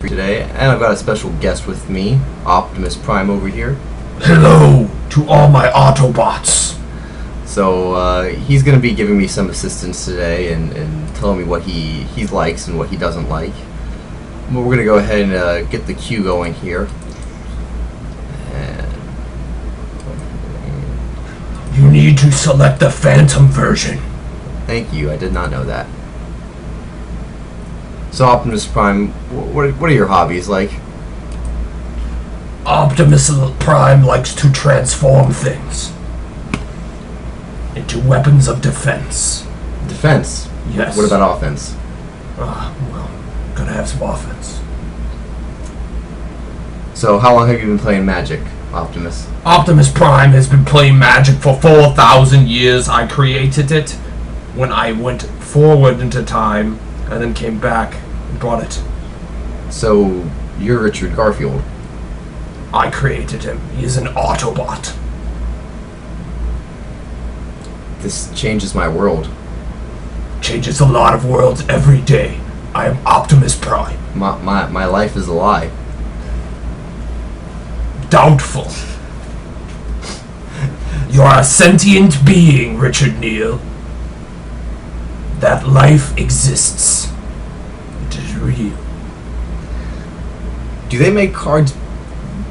today, and I've got a special guest with me, Optimus Prime over here. Hello to all my Autobots. So he's going to be giving me some assistance today and telling me what he likes and what he doesn't like. But we're going to go ahead and get the queue going here. And you need to select the Phantom version. Thank you, I did not know that. So Optimus Prime, what are your hobbies like? Optimus Prime likes to transform things into weapons of defense. Defense? Yes. What about offense? Well, gotta have some offense. So how long have you been playing Magic, Optimus? Optimus Prime has been playing Magic for 4,000 years. I created it when I went forward into time and then came back and brought it. So you're Richard Garfield. I created him. He is an Autobot. This changes my world. Changes a lot of worlds every day. I am Optimus Prime. My life is a lie. Doubtful. You are a sentient being, Richard Neal. That life exists. It is real. Do they make cards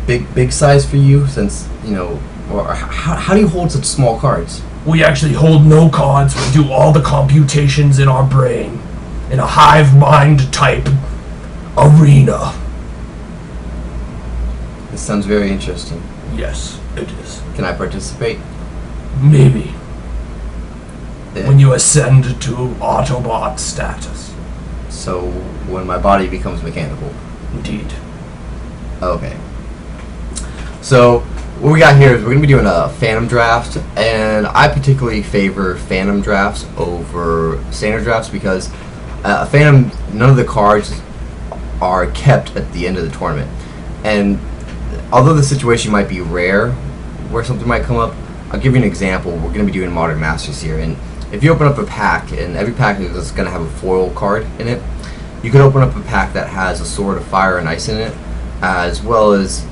big size for you? Since, you know, or how do you hold such small cards? We actually hold no cards. We do all the computations in our brain in a hive mind type arena. This sounds very interesting. Yes, it is. Can I participate? Maybe. When you ascend to Autobot status. So when my body becomes mechanical. Indeed. Okay. So what we got here is we're going to be doing a Phantom draft, and I particularly favor Phantom drafts over standard drafts because Phantom, none of the cards are kept at the end of the tournament. And although the situation might be rare where something might come up, I'll give you an example. We're going to be doing Modern Masters here, and if you open up a pack, and every pack is going to have a foil card in it, you could open up a pack that has a Sword of Fire and Ice in it, as well as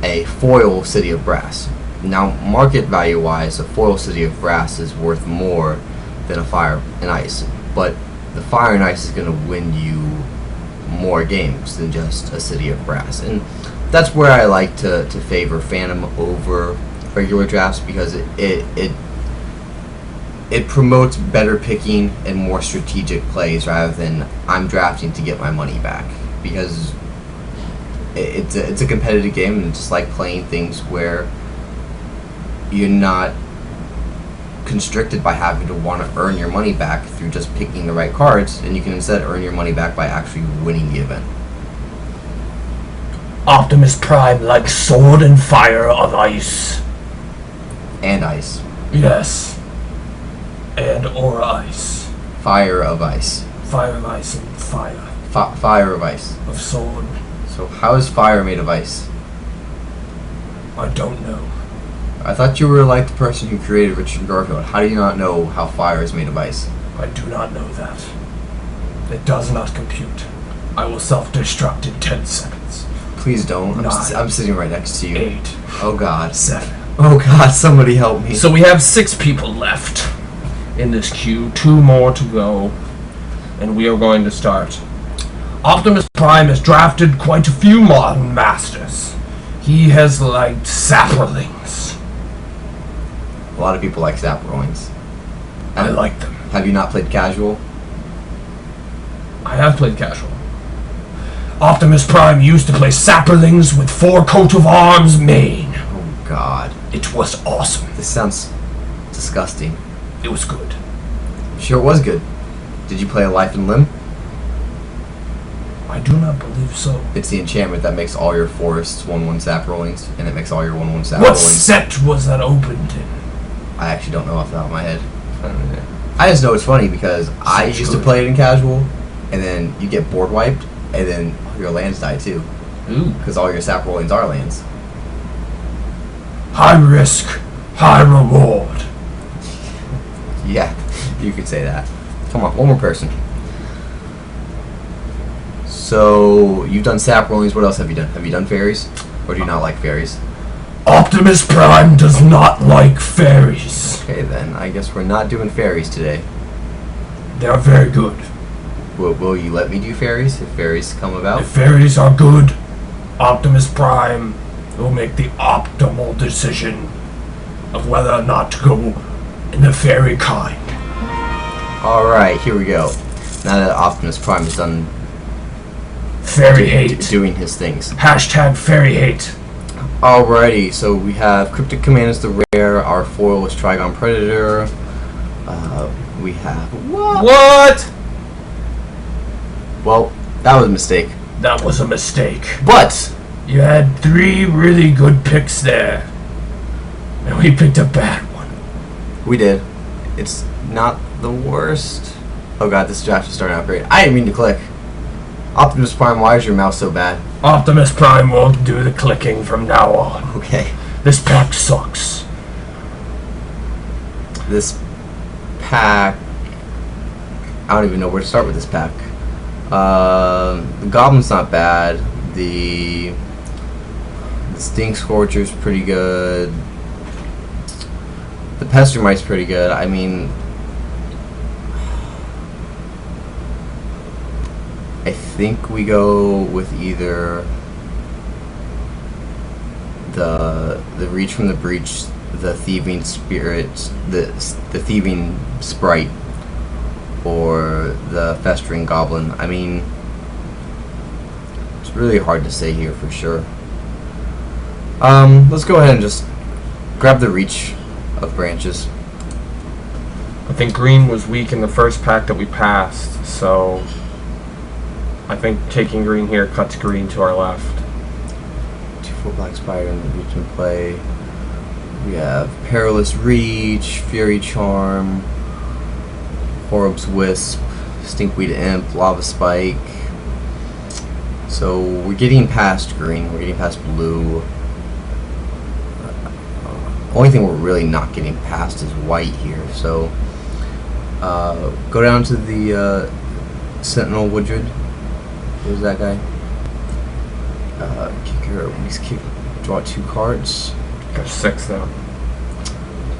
a foil City of Brass. Now, market value wise, a foil City of Brass is worth more than a Fire and Ice, but the Fire and Ice is going to win you more games than just a City of Brass, and that's where I like to favor Phantom over regular drafts, because it promotes better picking and more strategic plays rather than I'm drafting to get my money back, because it's a competitive game, and just like playing things where you're not constricted by having to want to earn your money back through just picking the right cards, and you can instead earn your money back by actually winning the event. Optimus Prime likes Sword and Fire of Ice. And Ice. Yes. And or Ice. Fire of Ice. Fire of Ice and Fire. Fire of Ice. Of Sword. So how is fire made of ice? I don't know. I thought you were like the person who created Richard Garfield. How do you not know how fire is made of ice? I do not know that. It does not compute. I will self-destruct in 10 seconds. Please don't. I'm sitting right next to you. 8. Oh God. 7. Oh God, somebody help me. So we have 6 people left in this queue. 2 more to go. And we are going to start. Optimus Prime has drafted quite a few modern masters. He has liked Saprolings. A lot of people like Saprolings. I like them. Have you not played casual? I have played casual. Optimus Prime used to play Saprolings with 4 coat of arms main. Oh God. It was awesome. This sounds disgusting. It was good. Sure, it was good. Did you play a Life and Limb? I do not believe so. It's the enchantment that makes all your forests 1/1 Saprolings, and it makes all your 1/1 Saprolings. What set was that opened in? I actually don't know off the top of my head. I just know it's funny because I used to play it in casual, and then you get board wiped, and then your lands die too. Ooh. Because all your Saprolings are lands. High risk, high reward. Yeah, you could say that. Come on, one more person. So you've done Saprolings. What else have you done? Have you done fairies, or do you not like fairies? Optimus Prime does not like fairies. Okay, then I guess we're not doing fairies today. They are very good. Will you let me do fairies if fairies come about? If fairies are good, Optimus Prime will make the optimal decision of whether or not to go in the fairy kind. Alright, here we go. Now that Optimus Prime is done Fairy hate. doing his things. Hashtag fairy hate. Alrighty, so we have Cryptic Command is the rare, our foil is Trigon Predator. We have... What? Well, that was a mistake. That was a mistake. But! You had 3 really good picks there. And we picked a bad one. We did. It's not the worst. Oh god, this draft is starting out great. I didn't mean to click. Optimus Prime, why is your mouse so bad? Optimus Prime won't do the clicking from now on. Okay. This pack sucks. This pack... I don't even know where to start with this pack. The Goblin's not bad. The Sting Scorcher's pretty good. The Pestermite's pretty good. I mean... I think we go with either the Reach from the Breach, the Thieving Spirit, the Thieving Sprite, or the Festering Goblin. I mean, it's really hard to say here for sure. Let's go ahead and just grab the Reach of Branches. I think green was weak in the first pack that we passed, so I think taking green here cuts green to our left. 2/4 Black Spider in the Reach in play. We have Perilous Reach, Fury Charm, Horrib's Wisp, Stinkweed Imp, Lava Spike. So we're getting past green, we're getting past blue. Only thing we're really not getting past is white here. So go down to the Sentinel Woodred. Who's that guy? Draw 2 cards. There's 6 now.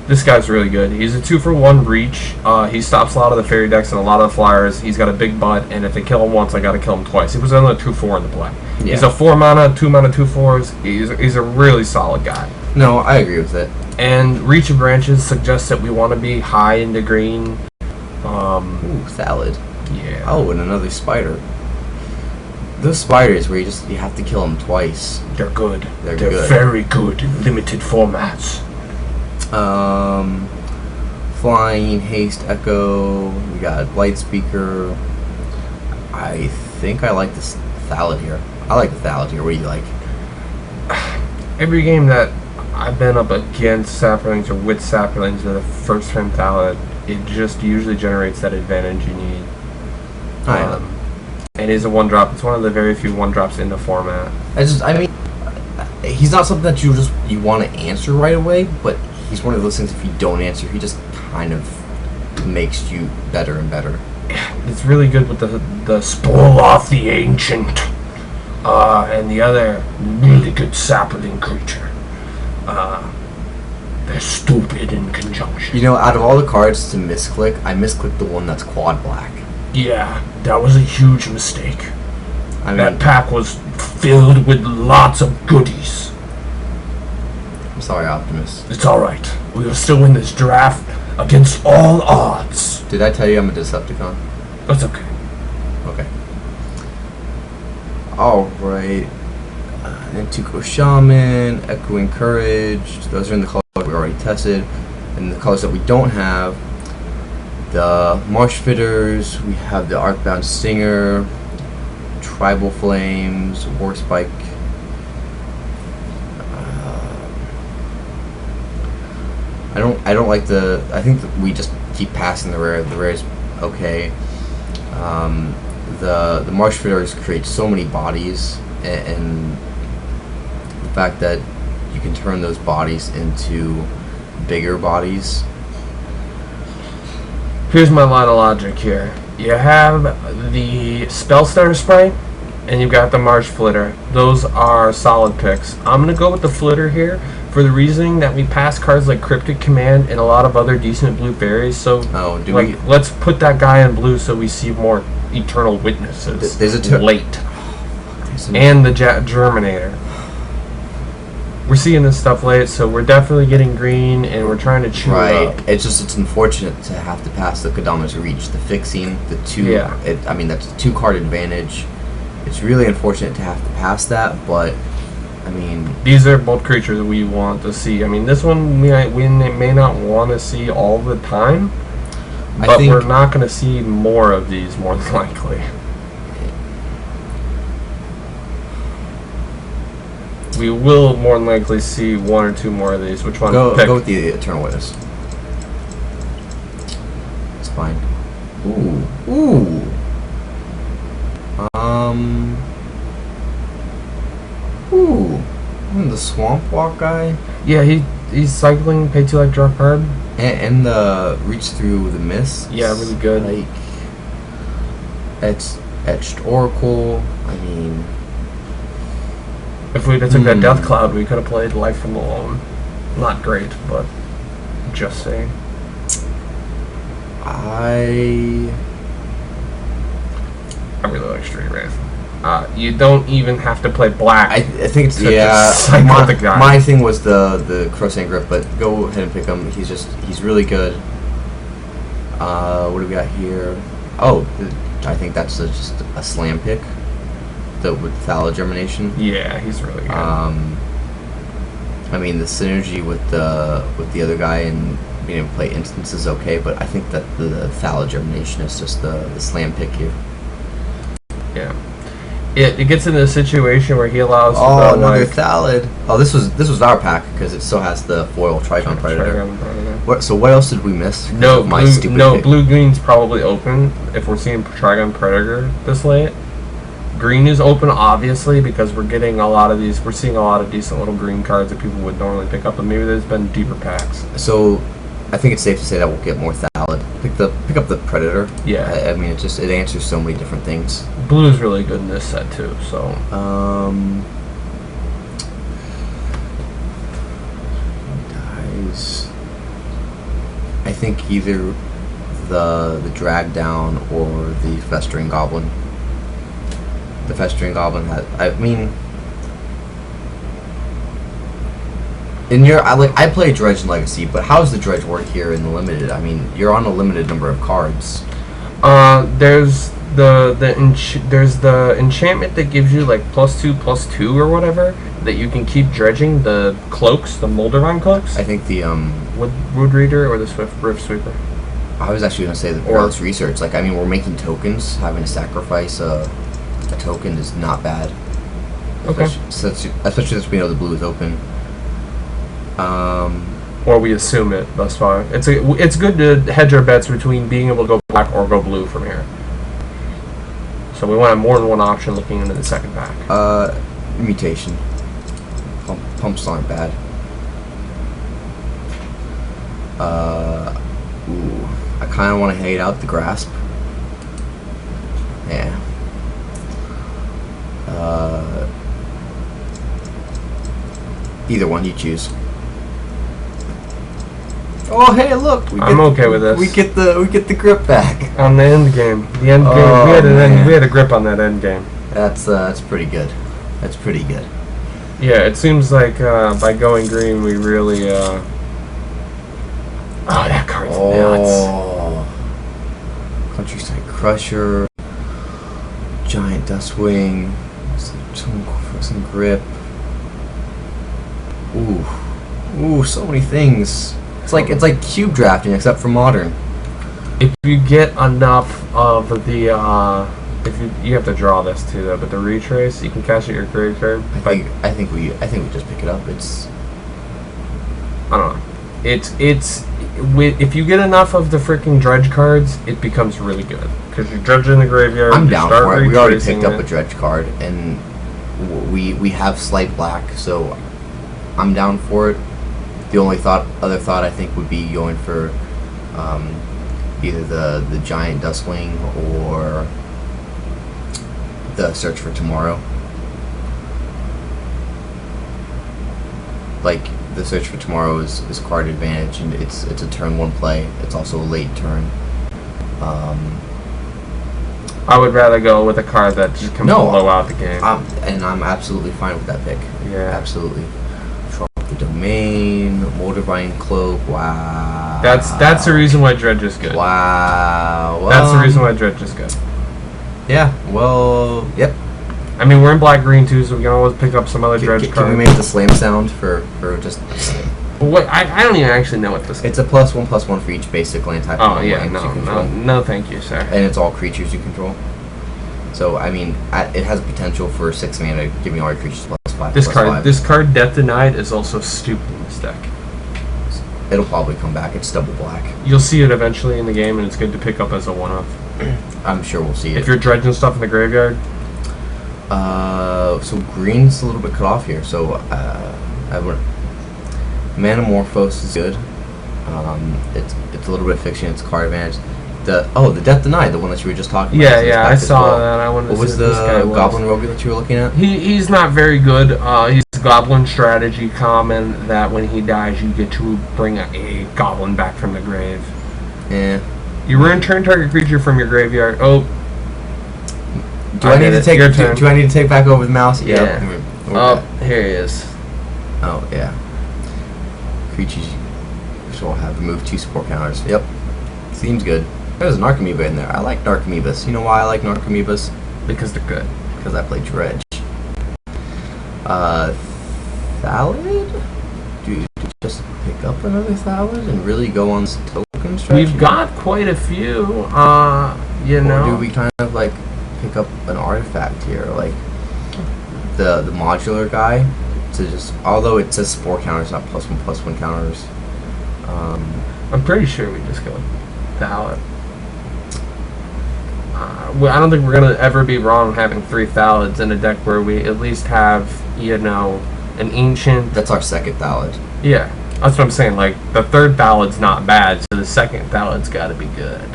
This guy's really good. He's a 2-for-1 reach. He stops a lot of the fairy decks and a lot of the flyers. He's got a big butt, and if they kill him once, I gotta kill him twice. He was only a 2-4 in the play. Yeah. He's a 4 mana, 2 mana, 2/4s. He's a really solid guy. No, I agree with it. And Reach of Branches suggests that we want to be high into green. Ooh, Salad. Yeah. Oh, and another spider. Those spiders where you have to kill them twice. They're good. They're good. Very good in limited formats. Flying, Haste, Echo. We got Light Speaker. I think I like this Thallid here. I like the Thallid here. What do you like? Every game that I've been up against Saprolings or with Saprolings with a first turn Thallid, it just usually generates that advantage you need. I know. It is a 1-drop. It's one of the very few 1-drops in the format. I mean, he's not something that you want to answer right away, but he's one of those things if you don't answer, he just kind of makes you better and better. It's really good with the Spoil Off the Ancient, and the other really good Sapling creature. They're stupid in conjunction. You know, out of all the cards to misclick, I misclicked the one that's quad black. Yeah, that was a huge mistake. I mean, that pack was filled with lots of goodies. I'm sorry, Optimus. It's alright. We will still win this draft against all odds. Did I tell you I'm a Decepticon? That's okay. Okay. Alright. Antico Shaman, Echoing Courage. Those are in the colors we already tested. And the colors that we don't have, the Marsh Fitters, we have the Arcbound Stinger, Tribal Flames, Warspike. I don't like the. I think that we just keep passing the rare. The rare is okay. The Marsh Fitters create so many bodies, and the fact that you can turn those bodies into bigger bodies. Here's my line of logic here. You have the Spellstutter Sprite, and you've got the Marsh Flitter. Those are solid picks. I'm going to go with the Flitter here for the reasoning that we pass cards like Cryptic Command and a lot of other decent blue fairies. So, let's put that guy in blue so we see more Eternal Witnesses late. And the Germinator. We're seeing this stuff late, so we're definitely getting green, and we're trying to chew up. It's unfortunate to have to pass the Kodama's Reach, the fixing, the two. Yeah. That's a 2-card advantage. It's really unfortunate to have to pass that, but I mean, these are both creatures that we want to see. I mean, this one we may not want to see all the time, but we're not going to see more of these more than likely. We will more than likely see 1 or 2 more of these. Which one? Go with the Eternal Witness. It's fine. Ooh. The Swamp Walk guy. Yeah, he's cycling. Pay 2 life, draw a card. And the Reach Through the Mist. Yeah, really good. Like, Etched Oracle. I mean, if we'd have took that Death Cloud, we could have played Life from the Loam. Not great, but just saying. I really like Street Wraith. You don't even have to play black. I think it's my thing was the Crossing Grip, but go ahead and pick him. He's really good. What do we got here? Oh, I think that's just a slam pick. With Thala Germination. Yeah, he's really good. I mean, the synergy with the other guy and being able to play instance is okay, but I think that the Thala Germination is just the slam pick here. Yeah. It gets into a situation where he allows. Another Thalid. Oh, this was our pack because it still has the foil Trigon Predator. So what else did we miss? Blue green's probably open if we're seeing Trigon Predator this late. Green is open, obviously, because we're getting a lot of these. We're seeing a lot of decent little green cards that people would normally pick up, and maybe there's been deeper packs. So, I think it's safe to say that we'll get more Thalid. Pick up the Predator. Yeah. I mean, it answers so many different things. Blue is really good in this set too. So. Guys, I think either the Drag Down or the Festering Goblin. The Festering Goblin has. I mean, I play Dredge and Legacy, but how does the Dredge work here in the limited? I mean, you're on a limited number of cards. There's there's the enchantment that gives you like +2/+2 or whatever that you can keep dredging. The cloaks, the Moldavine cloaks. I think the Wood Reader or the Rift Sweeper. I was actually gonna say the Perilous Research. Like, I mean, we're making tokens. Having to sacrifice a token is not bad. Okay. Especially since we know the blue is open. Or we assume it thus far. It's good to hedge our bets between being able to go black or go blue from here. So we want to have more than one option looking into the second pack. Mutation. Pumps aren't bad. I kind of want to hate out the Grasp. Yeah. Either one you choose. Oh, hey, look! I'm okay with this. We get the grip back on the end game. We had a grip on that end game. That's pretty good. That's pretty good. Yeah, it seems like by going green, we really. Oh, that card's nuts. Countryside Crusher, Giant Dustwing, some grip. Ooh, so many things. It's like cube drafting except for modern. If you get enough of the if you have to draw this too though, but the retrace you can cast it your graveyard. I think we just pick it up. I don't know. If you get enough of the freaking dredge cards, it becomes really good because you're dredging the graveyard. I'm down for it. We already picked up a dredge card and we have slight black, so I'm down for it. The only other thought I think would be going for either the Giant Dustwing or the Search for Tomorrow. Like, the Search for Tomorrow is card advantage, and it's a turn 1 play. It's also a late turn. I would rather go with a card that just can blow out the game. And I'm absolutely fine with that pick. Yeah. Absolutely. Drop the Domain, Moldavine Cloak, wow. That's the reason why Dredge is good. Wow. Well, that's the reason why Dredge is good. Yeah, well, yep. I mean, we're in black-green too, so we can always pick up some other Dredge cards. Can we make the slam sound for just... What? I don't even actually know what this is. It's a +1/+1 for each basic land type. Oh, yeah, no, thank you, sir. And it's all creatures you control. So, I mean, it has potential for 6 mana, giving all your creatures +5. This card, Death Denied, is also stupid in this deck. It'll probably come back. It's double black. You'll see it eventually in the game, and it's good to pick up as a one-off. I'm sure we'll see it. If you're dredging stuff in the graveyard. So green's a little bit cut off here. So, Manamorphose is good. It's a little bit of fiction. It's card advantage. The Death Denied, the one that you were just talking about. Yeah, I saw that. I wanted to see what was the Goblin Rogue that you were looking at? He's not very good. He's a Goblin strategy common that when he dies, you get to bring a Goblin back from the grave. Yeah. You return target creature from your graveyard. Oh. Do I need to take back over the mouse? Yeah. Yep. Here he is. Oh yeah. Creatures will have removed 2 support counters. Yep. Seems good. There's an Narcomoeba in there. I like Narcomoebas. You know why I like Narcomoebas? Because they're good. Because I play Dredge. Thallid? Do you just pick up another Thallid and really go on token strategy? We've got quite a few. You know. Or do we kind of like pick up an artifact here, like the modular guy, to just, although it says support counters, not +1/+1 counters. I'm pretty sure we just go Thallid. I don't think we're gonna ever be wrong having 3 Thallids in a deck where we at least have, you know, an ancient. That's our second Thallid. Yeah, that's what I'm saying. Like, the third Thallid's not bad, so the second Thallid's got to be good.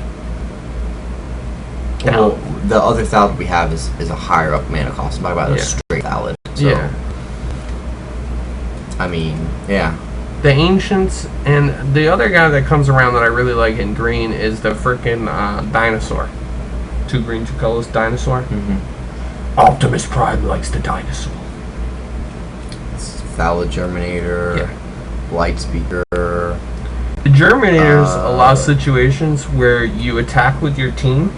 Well, the other Thallid we have is a higher up mana cost. I'm talking about a straight Thallid. So, yeah. I mean, yeah. The Ancients, and the other guy that comes around that I really like in green is the frickin' Dinosaur. 2 green, 2 colors, Dinosaur. Mm-hmm. Optimus Prime likes the dinosaur. Thallid Germinator, Light Speaker. The Germinators allow situations where you attack with your team,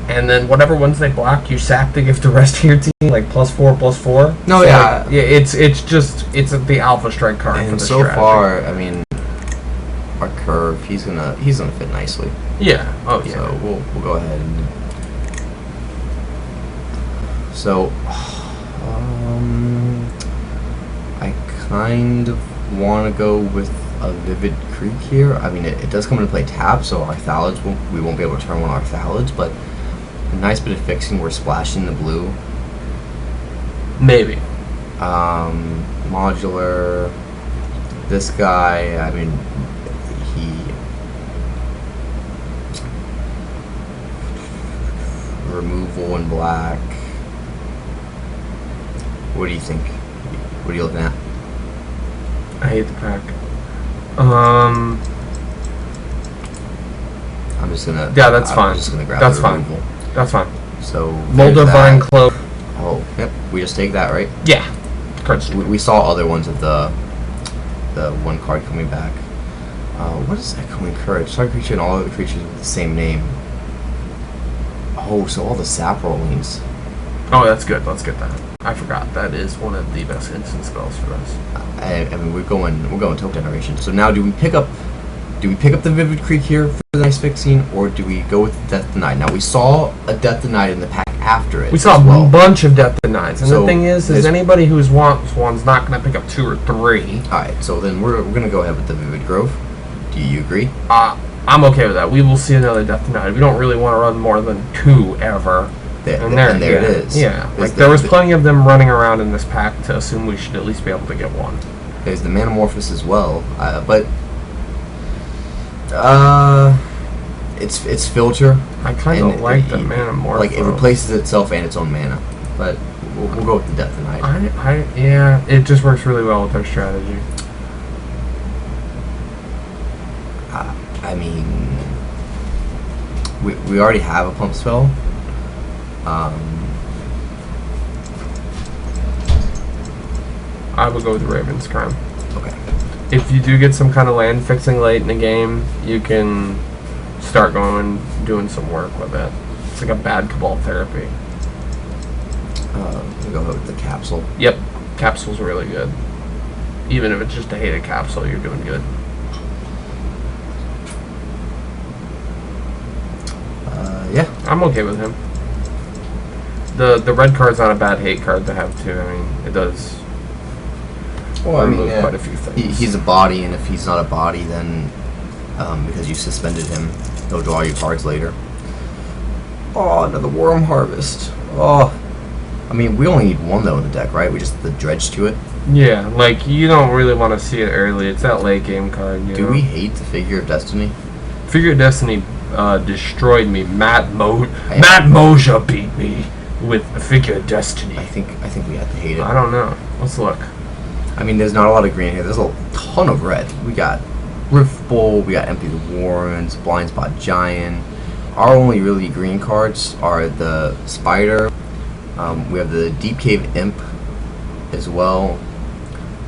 and then whatever ones they block, you sack to give the rest of your team, like +4/+4. No, so yeah. It's the Alpha Strike card. And for the so strategy. far, I mean, our curve, he's gonna fit nicely. Yeah. Oh yeah. So we'll go ahead and. So, I kind of want to go with a Vivid Creek here. I mean, it does come into play tap, so our Thallids we won't be able to turn one of our Thallids, but a nice bit of fixing. We're splashing the blue. Maybe. Modular. This guy, I mean, removal in black. What do you think? What are you looking at? I hate the pack. I'm just gonna. Yeah, that's fine. I'm just gonna grab that's the fine. removal. That's fine. So Moldavine Cloak. Oh, yep. We just take that, right? Yeah. We saw other ones of the one card coming back. What is Echoing Courage? Target creature and all other creatures with the same name. Oh, so all the Saprolings. Oh, that's good. Let's get that. I forgot. That is one of the best instant spells for us. I mean, we're going token generation. So now, do we pick up the Vivid Creek here for the nice fixing, or do we go with Death Denied? Now we saw a Death Denied in the pack after it. We saw a bunch of Death Denieds, and so the thing is anybody who wants one's not going to pick up 2 or 3. All right, so then we're going to go ahead with the Vivid Grove. Do you agree? I'm okay with that. We will see another Death Denied. We don't really want to run more than 2 ever. And there it is. Yeah, like there was plenty of them running around in this pack to assume we should at least be able to get 1. There's the Manamorphous as well, but It's filter. I kind of and like the mana morph. Like it replaces itself and its own mana, but we'll go with the Death and Hide. Yeah, it just works really well with our strategy. I mean, we already have a pump spell. I would go with Raven's Crime. Okay. If you do get some kind of land fixing late in the game, you can start going and doing some work with it. It's like a bad Cabal therapy. We'll go with the Capsule. Yep, Capsule's really good. Even if it's just a hated capsule, you're doing good. Yeah. I'm okay with him. The red card's not a bad hate card to have too. I mean, it does remove quite a few things. He's a body, and if he's not a body, then because you suspended him, he'll draw you cards later. Oh, another Worm Harvest. Oh, I mean, we only need one though in the deck, right? We just the dredge to it. Yeah, like you don't really want to see it early. It's that late game card. You know? We hate the Figure of Destiny? Figure of Destiny destroyed me. Matt Moja beat me with a Figure of Destiny. I think we have to hate it. I don't know. Let's look. I mean, there's not a lot of green here. There's a ton of red. We got Rift Bowl, we got Empty the Warrens, Blind Spot Giant. Our only really green cards are the Spider. We have the Deep Cave Imp as well,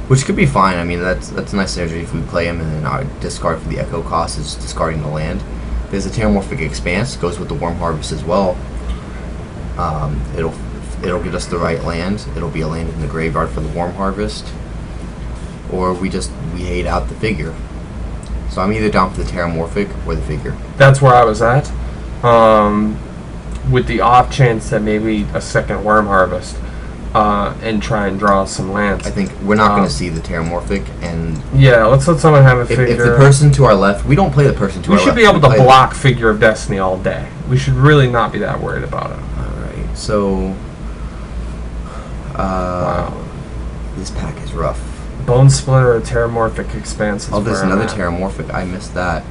which could be fine. I mean, that's a nice synergy if we play him, and then our discard for the Echo cost is discarding the land. There's a Terramorphic Expanse, goes with the Worm Harvest as well. It'll get us the right land. It'll be a land in the graveyard for the Worm Harvest, or we hate out the Figure. So I'm either down for the Terramorphic or the Figure. That's where I was at. With the off chance that maybe a second Worm Harvest and try and draw some lands. I think we're not going to see the Terramorphic, and yeah, let's let someone have a Figure. If the person to our left, we don't play the person to our left. We should be able to block Figure of Destiny all day. We should really not be that worried about it. Alright, so wow. This pack is rough. Bone Splitter or Terramorphic Expanse. Oh, there's another Terramorphic. I missed that.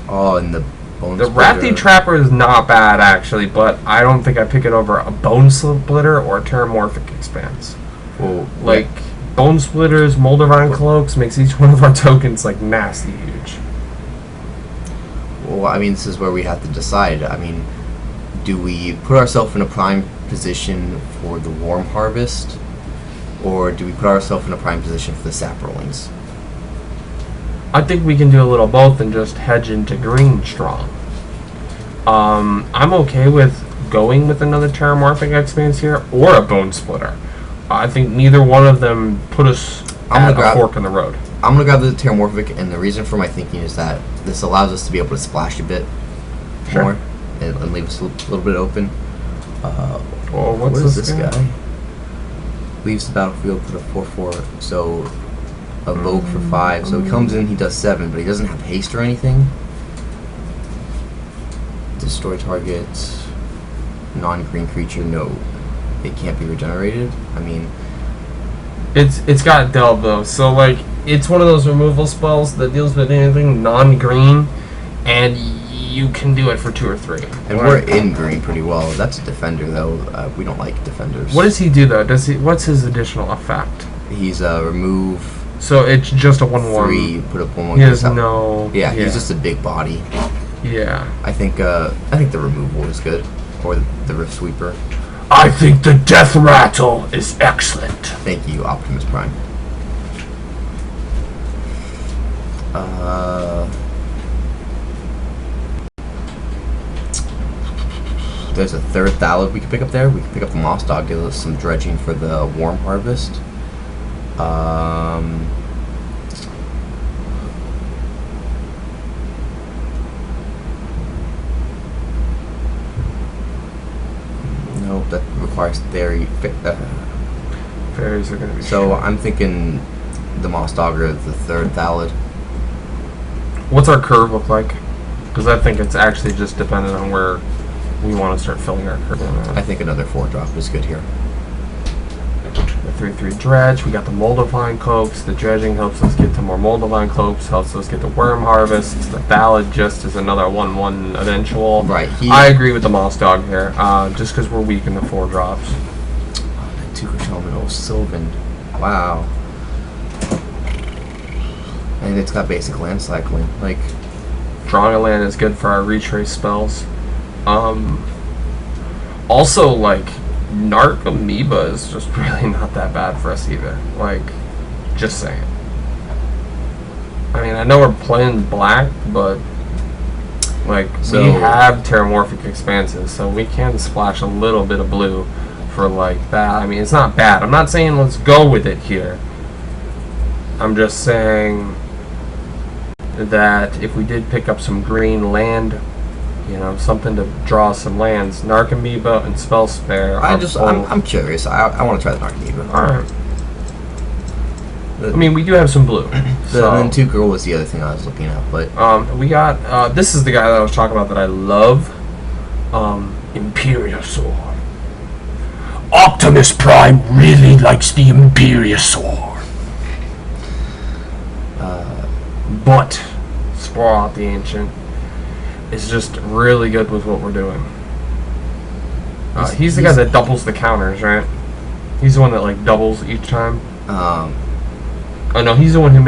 Oh, and the Bone The Splitter. Rathy Trapper is not bad actually, but I don't think I pick it over a Bone Splitter or a Terramorphic Expanse. Well, Like Bone Splitters, Moldavine Cloaks makes each one of our tokens like nasty huge. Well, I mean, this is where we have to decide. I mean, do we put ourselves in a prime position for the Worm Harvest, or do we put ourselves in a prime position for the Saprolings? I think we can do a little both and just hedge into green strong. I'm okay with going with another Terramorphic Expanse here or a Bone Splitter. I think neither one of them put us at a fork in the road. I'm going to grab the Terramorphic, and the reason for my thinking is that this allows us to be able to splash a bit more and leave us a little bit open. What is this guy? Leaves the battlefield for the 4/4, so evoke for 5. So he comes in, he does 7, but he doesn't have haste or anything. Destroy target non-green creature. No, it can't be regenerated. I mean, it's got delve though, so like it's one of those removal spells that deals with anything non-green, and you can do it for 2 or 3. And we're in green pretty well. That's a defender though. We don't like defenders. What does he do though? What's his additional effect? He's remove. So it's just a 1/1. 3. Put up 1/1. He has no. Yeah, he's just a big body. Yeah. I think the removal is good, or the Rift Sweeper. I think the Death Rattle is excellent. Thank you, Optimus Prime. There's a third Thallid we can pick up there. We can pick up the Moss Dog, give us some dredging for the Worm Harvest. Nope, that requires fairy. Fairies are going to be. So I'm thinking the Moss Dog or the third Thallid. What's our curve look like? Because I think it's actually just dependent on where we want to start filling our curve. I think another 4-drop is good here. The 3/3 dredge. We got the moldavine copes. The dredging helps us get to more moldavine copes, helps us get the worm harvest. The thallid just is another 1/1 eventual. Right. I agree with the moss dog here, just because we're weak in the 4 drops. Oh, Sylvan. Wow. And it's got basic land cycling. Like, Drawing a land is good for our retrace spells. Also, like, Narc Amoeba is just really not that bad for us either. Like, just saying. I mean, I know we're playing black, but like, we have Terramorphic Expanses, so we can splash a little bit of blue for like that. I mean, it's not bad. I'm not saying let's go with it here. I'm just saying that if we did pick up some green land, you know, something to draw some lands, Narc Amoeba and Spell Spare. I'm curious. I want to try the Narc Amoeba. Alright. I mean, we do have some blue. So. And then 2 girl was the other thing I was looking at, but we got this is the guy that I was talking about that I love. Imperiosaur. Optimus Prime really likes the Imperiosaur. But Spore Out the Ancient is just really good with what we're doing. He's the guy that doubles the counters, right? He's the one that like doubles each time. Oh no, he's the one who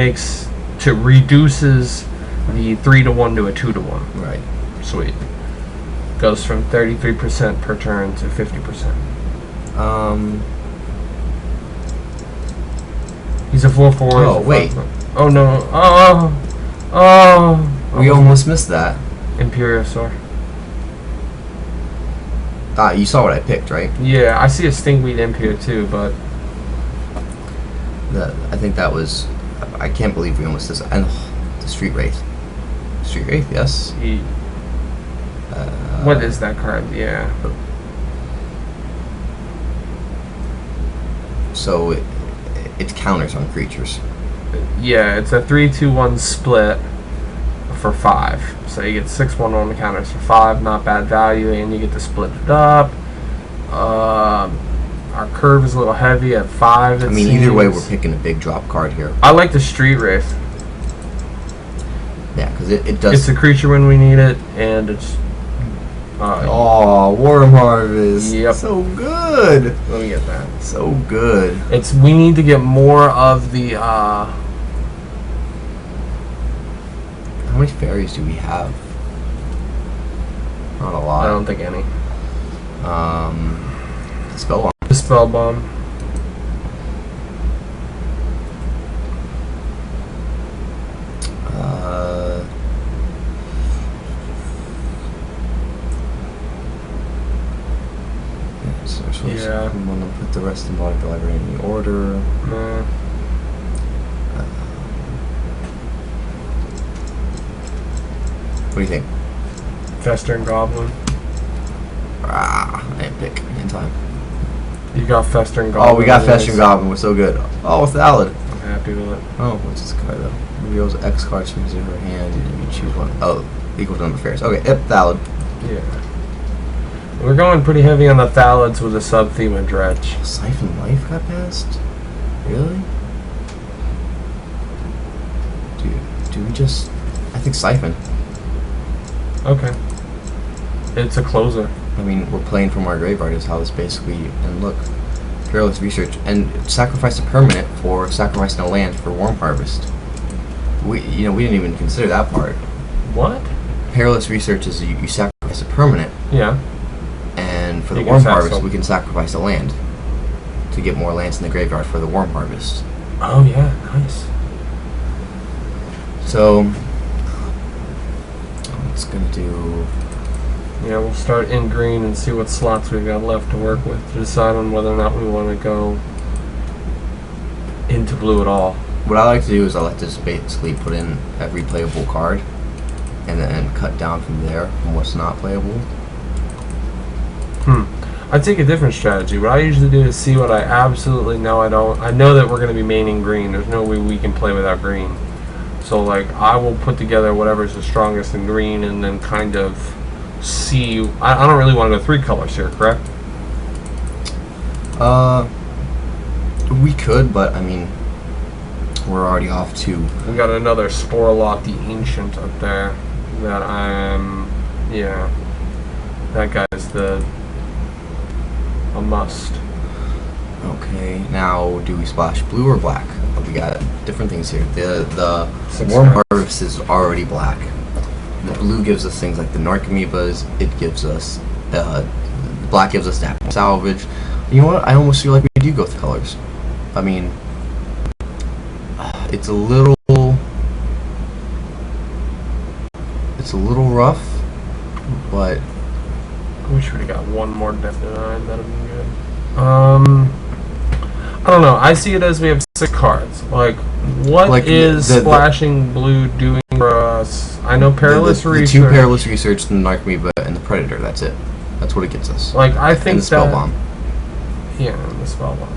reduces the 3/1 to a 2/1. Right. Sweet. Goes from 33% per turn to 50%. He's a 4/4. Oh wait. Oh no. We almost missed that. Imperiosaur. You saw what I picked, right? Yeah, I see a Stingweed Imp here too, but I think that was. I can't believe we almost missed. And the Street Wraith. Street Wraith, yes. What is that card? Yeah. So it counters on creatures. Yeah, it's a 3/2/1 split for 5. So you get 6/1 on the counters for 5, not bad value, and you get to split it up. Our curve is a little heavy at 5. I mean, either way, we're picking a big drop card here. I like the Street Wraith. Yeah, because it does. It's a creature when we need it, and it's. Worm Harvest. Yep. So good. Let me get that. So good. We need to get more of the. How many fairies do we have? Not a lot. I don't think any. Spell Bomb. The Spell Bomb. Yeah. I'm gonna put the rest in body library in the order. What do you think? Festering Goblin. I didn't pick in time. You got Festering Goblin. Oh, we got Festering Goblin. We're so good. Oh, it's Thallid. I'm happy with it. Oh, what's this card though? Reveals X cards from his or her hand, and you choose one. Oh, equal to number of fairies. Okay, yep, Thallid. Yeah. We're going pretty heavy on the Thallids with a sub-theme of Dredge. Siphon Life got passed? Really? Do we just... I think Siphon. Okay. It's a closer. I mean, we're playing from our graveyard is how this basically... And look, Perilous Research. And sacrifice a permanent for sacrificing a land for Worm Harvest. We didn't even consider that part. What? Perilous Research is you sacrifice a permanent. Yeah. And for the Worm Harvest, we can sacrifice a land to get more lands in the graveyard for the Worm Harvest. Oh yeah, nice. So, it's gonna do. Yeah, we'll start in green and see what slots we've got left to work with to decide on whether or not we want to go into blue at all. What I like to do is I like to just basically put in every playable card, and then cut down from there from what's not playable. I take a different strategy. What I usually do is see what I absolutely know I don't. I know that we're going to be maining green. There's no way we can play without green. So, like, I will put together whatever's the strongest in green and then kind of see. I don't really want to go 3 colors here, correct? We could, but I mean, we're already off to. We got another Sporelot the Ancient up there. That yeah. That guy's a must. Okay, now do we splash blue or black? We got different things here. The Six warm cards. harvest is already black. The blue gives us things like the Narcomoebas. It gives us the black gives us the apple salvage. You know what? I almost feel like we do go with colors. I mean, it's a little rough, but I wish we'd got one more Death Denied. That'd be good. I don't know. I see it as we have 6 cards. Like, what is splashing blue doing for us? I know Perilous Research. The 2 Perilous Research, the Narcomoeba, and the Predator. That's it. That's what it gets us. Like, I think and the Spell that, Bomb. Yeah, and the Spell Bomb.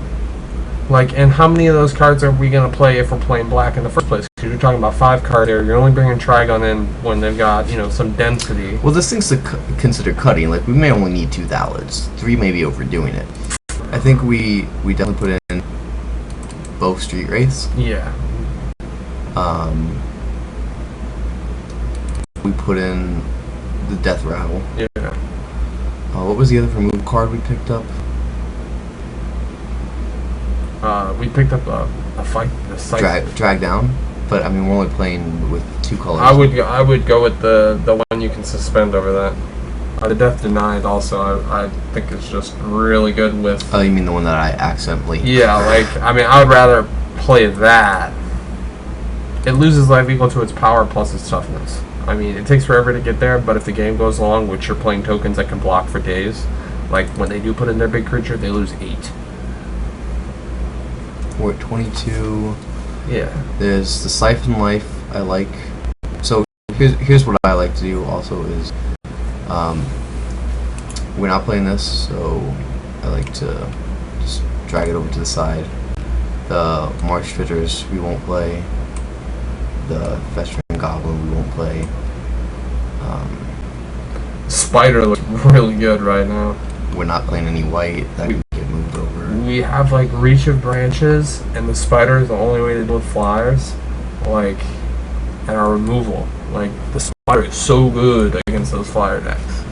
Like, and how many of those cards are we going to play if we're playing black in the first place? Because you're talking about 5 cards here. You're only bringing Trigon in when they've got, some density. Well, this thing's to consider cutting. Like, we may only need 2 Thalids. 3 may be overdoing it. I think we definitely put in both Street Wraiths. Yeah. We put in the Death Rattle. Yeah. What was the other remove card we picked up? We picked up a fight. Drag down. But I mean, we're only playing with 2 colors. I would go with the one you can suspend over that. The Death Denied also, I think it's just really good with... Oh, you mean the one that I accidentally... Yeah, I would rather play that. It loses life equal to its power plus its toughness. I mean, it takes forever to get there, but if the game goes long, which you're playing tokens that can block for days, like when they do put in their big creature, they lose 8. We're at 22. Yeah. There's the Siphon Life I like. So here's what I like to do also is... we're not playing this, so I like to just drag it over to the side. The Marsh Fitters we won't play. The Festering Goblin we won't play. Spider looks really good right now. We're not playing any white. That can get moved over. We have Reach of Branches, and the Spider is the only way to deal with flyers. And our removal. The Spider is so good against those flyer decks.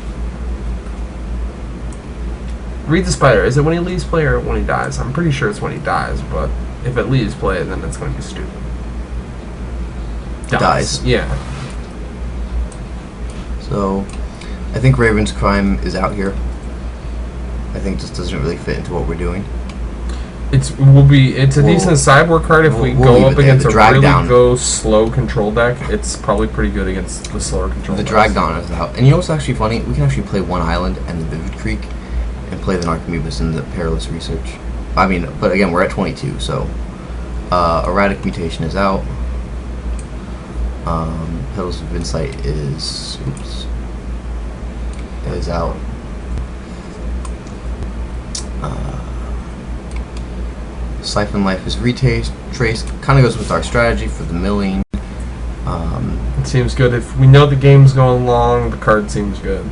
Read the Spider. Is it when he leaves play or when he dies? I'm pretty sure it's when he dies, but if it leaves play, then it's going to be stupid. Dies. Yeah. So, I think Raven's Crime is out here. I think this doesn't really fit into what we're doing. It's a decent sideboard card if we go up against a really slow control deck. It's probably pretty good against the slower control decks. The decks. Dragdown is out. And you know what's actually funny? We can actually play one island and the Vivid Creek and play the Narcomoebas and the Perilous Research. I mean, but again, we're at 22, so Erratic Mutation is out. Petals of Insight is out. Siphon Life is retraced. Kind of goes with our strategy for the milling. It seems good. If we know the game's going long, the card seems good.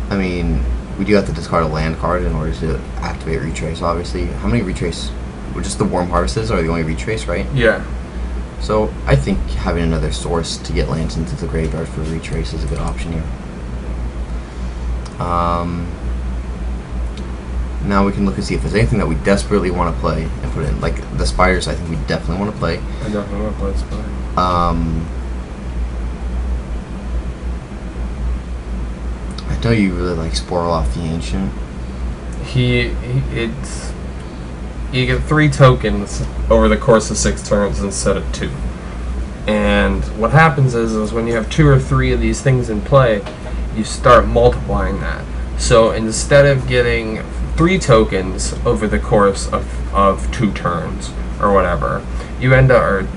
I mean, we do have to discard a land card in order to activate Retrace, obviously. How many Retrace? Just the Worm Harvests are the only Retrace, right? Yeah. So I think having another source to get lands into the graveyard for Retrace is a good option here. Now we can look and see if there's anything that we desperately want to play and put in. Like the Spiders, I think we definitely want to play. I definitely want to play Spider. I know you really like Sporelot the Ancient. You get 3 tokens over the course of 6 turns instead of 2. And what happens is when you have 2 or 3 of these things in play, you start multiplying that. So instead of getting 3 tokens over the course of 2 turns or whatever, you end up,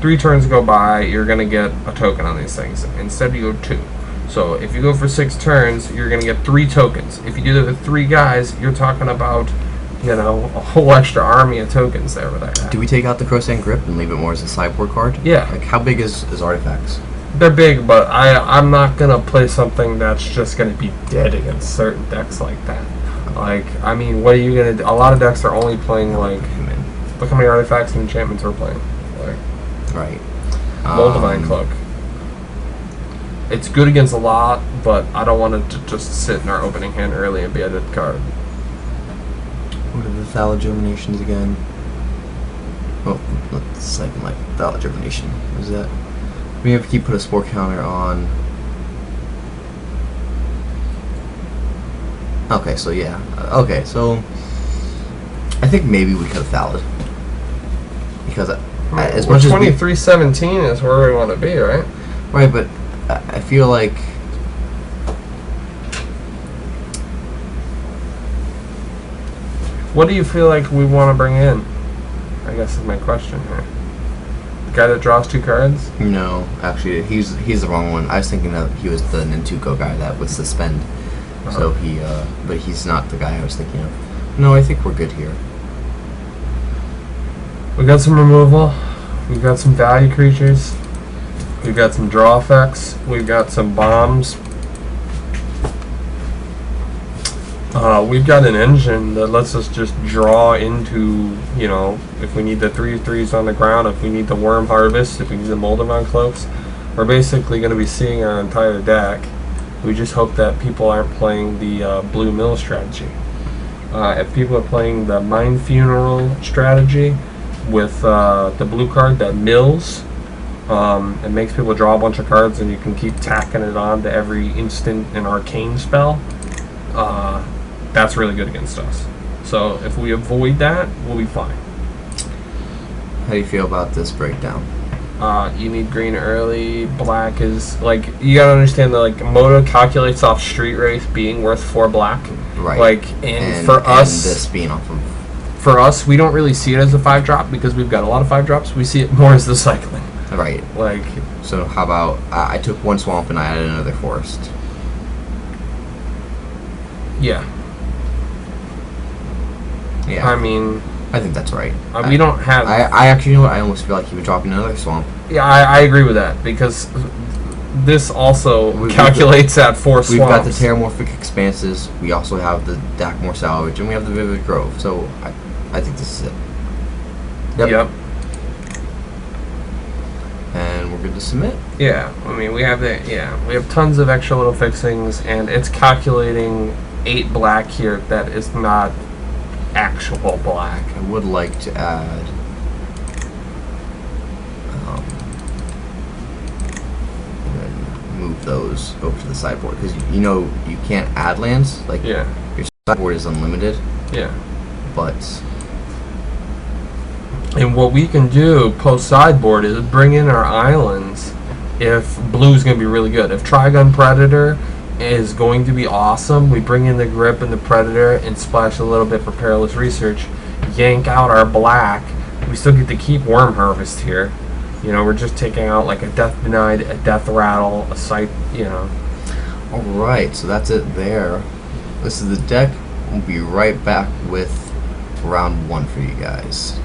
3 turns go by, you're going to get a token on these things. Instead you go 2. So if you go for 6 turns, you're going to get 3 tokens. If you do that with 3 guys, you're talking about, a whole extra army of tokens there with that guy. Do we take out the Crossand Grip and leave it more as a sideboard card? Yeah. Like, how big is Artifacts? They're big, but I'm not going to play something that's just going to be dead against certain decks like that. Like, I mean, what are you gonna do? A lot of decks are only playing like, Him in. look how many artifacts and enchantments we're playing. Like, Right. Mold Divine Cloak. It's good against a lot, but I don't want it to just sit in our opening hand early and be a dead card. What are the Thallid Germinations again? Oh, let's cycle my Thallid Germination. What is that? We have to keep put a spore counter on. Okay, so yeah. Okay, so I think maybe we could have Thallid. Because as much as 23-17 is where we want to be, right? right, but I feel like what do you feel like we want to bring in? I guess is my question here. The guy that draws 2 cards? no, actually he's the wrong one. I was thinking that he was the Nintuko guy that would suspend. So he but he's not the guy I was thinking of. No, I think we're good here. We got some removal. We've got some value creatures. We've got some draw effects. We've got some bombs. We've got an engine that lets us just draw into, you know, if we need the 3/3s on the ground, if we need the Worm Harvest, if we need the Moldavon Cloaks. We're basically going to be seeing our entire deck. We just hope that people aren't playing the Blue Mill strategy. If people are playing the Mind Funeral strategy with the blue card that mills, it makes people draw a bunch of cards and you can keep tacking it on to every instant and arcane spell. That's really good against us. So if we avoid that, we'll be fine. How do you feel about this breakdown? You need green early. Black is like, you gotta understand that like Moto calculates off Street Wraith being worth 4 black. Right. Like, and for us, this being off of. For us, we don't really see it as a 5-drop because we've got a lot of 5-drops. We see it more as the cycling. Right. Like, so how about I took 1 swamp and I added another forest. yeah. Yeah. I mean, I think that's right. we don't have. I actually, you know what? I almost feel like he would drop another swamp. Yeah, I agree with that because this also calculates at 4 swamps. We've got the Terramorphic Expanses. We also have the Dakmor Salvage, and we have the Vivid Grove. So I think this is it. Yep. And we're good to submit. Yeah, I mean we have we have tons of extra little fixings, and it's calculating 8 black here that is not actual black. I would like to add and move those over to the sideboard because you know you can't add lands. Like Yeah. your sideboard is unlimited, Yeah. but And what we can do post sideboard is bring in our islands if blue's going to be really good. If Trigun Predator is going to be awesome, we bring in the Grip and the Predator and splash a little bit for Perilous Research, yank out our black. We still get to keep Worm Harvest here. You know, we're just taking out like a Death Denied, a Death Rattle, a Sight, you know. alright, so that's it there. This is the deck. We'll be right back with round 1 for you guys.